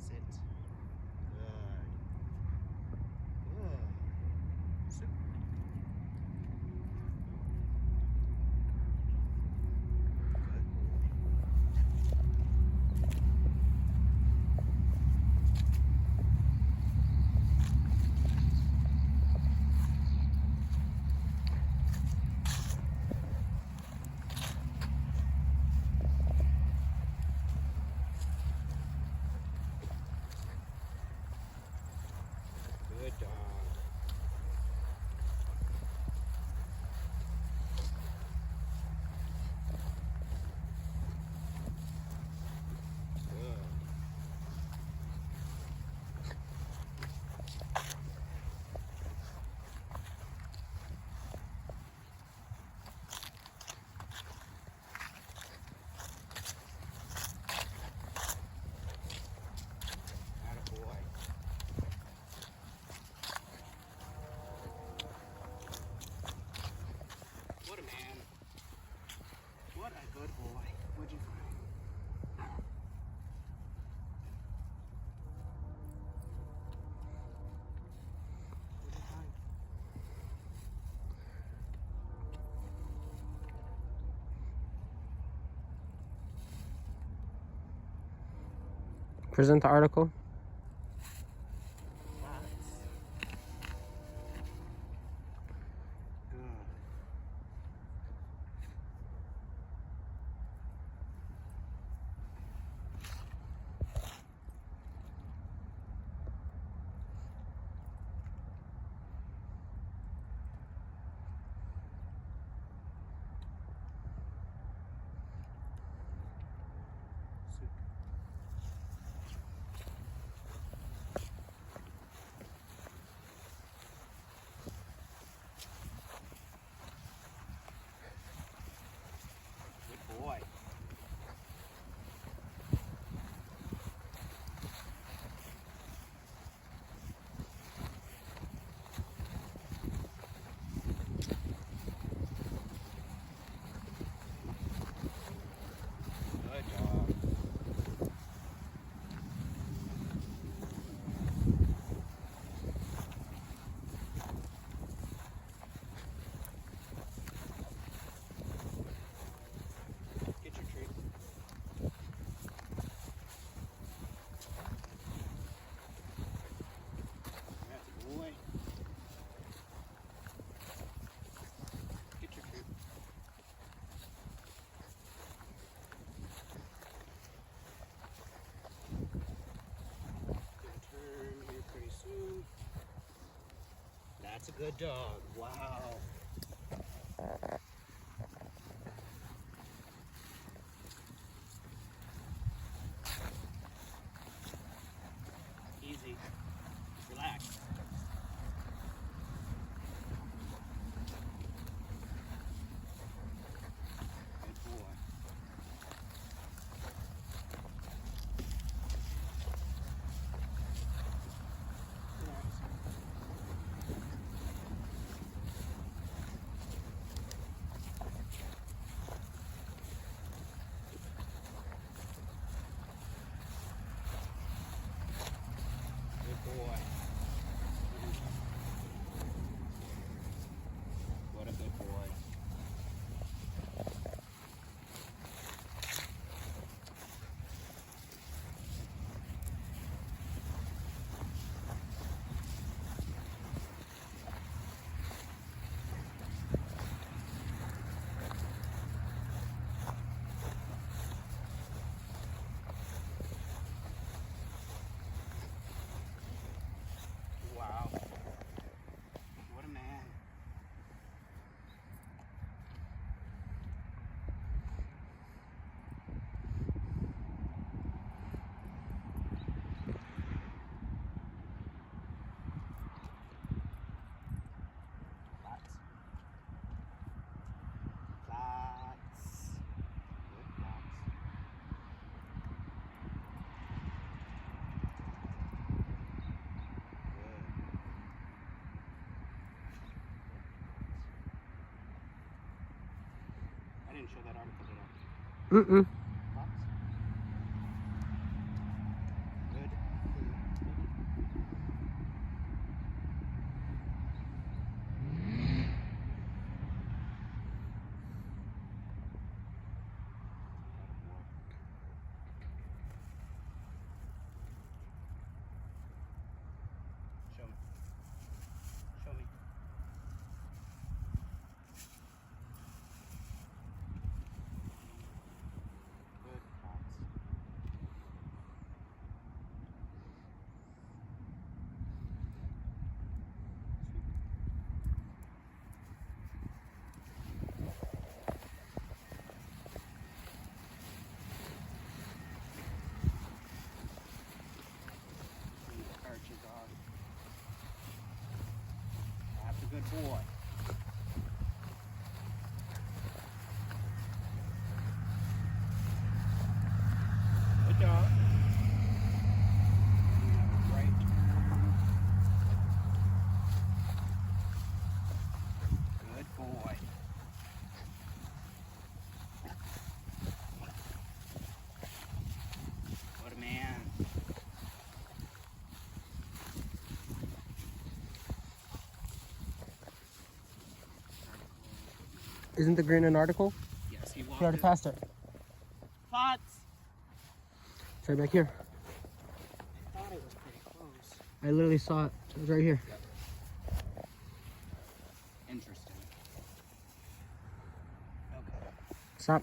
Sit. Good. Good. Sit. Good boy. Good dog. Good. Attaboy. What a man. What a good boy. What'd you find? What'd you find? Present the article. Lots. Good. Sit. Good boy. Good dog. Get your treat. That's a boy. Get your treat. Gonna turn here pretty soon. That's a good dog. Wow. Easy. Relax. Good boy. Relax. Good boy. What a good boy. Wow. What a man. Lots. Lots. Good lots. Good. I didn't show that article, did I? Mm-mm. Lots. Good Isn't the green an article? Yes, he He walked already it. passed it. Pots! It's right back here. I thought it was pretty close. I literally saw it. It was right here. Interesting. Okay. Stop.